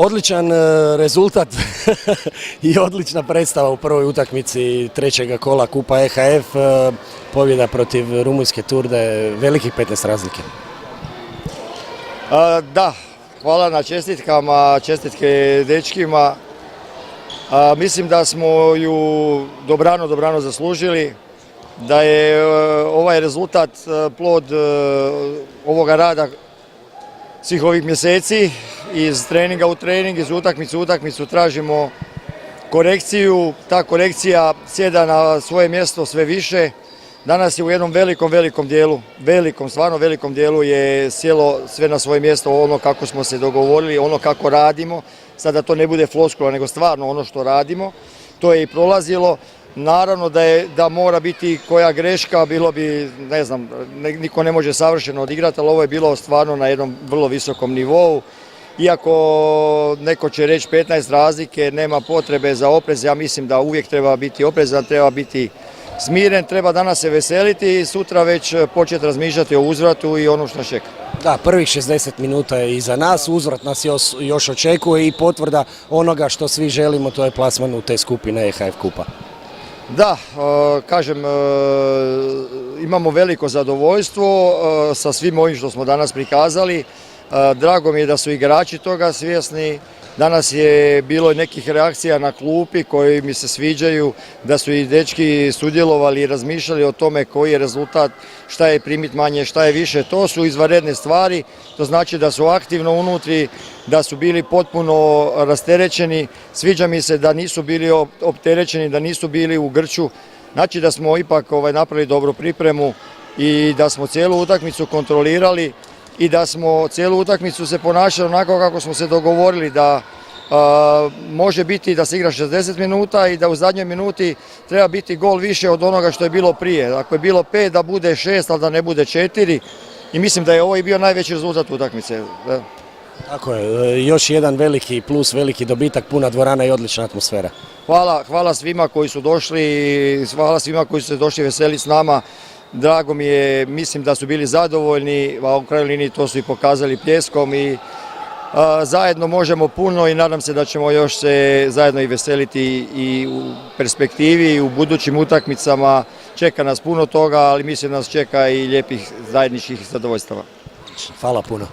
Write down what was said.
Odličan rezultat i odlična predstava u prvoj utakmici trećega kola Kupa EHF, pobjeda protiv Rumunjske Turde, velikih 15 razlike. Da, hvala na čestitkama, čestitke dečkima. Mislim da smo ju dobrano zaslužili, da je ovaj rezultat plod ovoga rada svih ovih mjeseci. Iz treninga u trening, iz utakmice u utakmicu tražimo korekciju. Ta korekcija sjeda na svoje mjesto sve više. Danas je u jednom velikom dijelu, stvarno velikom dijelu je sjelo sve na svoje mjesto, ono kako smo se dogovorili, ono kako radimo. Sada to ne bude floskula, nego stvarno ono što radimo. To je i prolazilo. Naravno da mora biti koja greška, bilo bi, ne znam, niko ne može savršeno odigrati, ali ovo je bilo stvarno na jednom vrlo visokom nivou. Iako neko će reći 15 razlike, nema potrebe za oprez, ja mislim da uvijek treba biti oprezan, treba biti smiren, treba danas se veseliti i sutra već početi razmišljati o uzvratu i ono što čeka. Da, prvih 60 minuta je iza nas, uzvrat nas još očekuje i potvrda onoga što svi želimo, to je plasman u te skupine EHF Kupa. Da, kažem, imamo veliko zadovoljstvo sa svim ovim što smo danas prikazali. Drago mi je da su igrači toga svjesni. Danas je bilo nekih reakcija na klupi koji mi se sviđaju, da su i dečki sudjelovali i razmišljali o tome koji je rezultat, šta je primit manje, šta je više. To su izvanredne stvari, to znači da su aktivno unutri, da su bili potpuno rasterećeni. Sviđa mi se da nisu bili opterećeni, da nisu bili u grču. Znači da smo ipak napravili dobru pripremu i da smo cijelu utakmicu kontrolirali i da smo cijelu utakmicu se ponašali onako kako smo se dogovorili, da može biti da se igra 60 minuta i da u zadnjoj minuti treba biti gol više od onoga što je bilo prije. Ako je bilo 5, da bude 6, ali da ne bude 4. I mislim da je ovo i bio najveći rezultat utakmice. Tako je, još jedan veliki plus, veliki dobitak, puna dvorana i odlična atmosfera. Hvala svima koji su došli, hvala svima koji su se došli veseliti s nama. Drago mi je, mislim da su bili zadovoljni, a u krajnjoj liniji to su i pokazali pljeskom i zajedno možemo puno i nadam se da ćemo još se zajedno i veseliti i u perspektivi i u budućim utakmicama. Čeka nas puno toga, ali mislim da nas čeka i lijepih zajedničkih zadovoljstava. Hvala puno.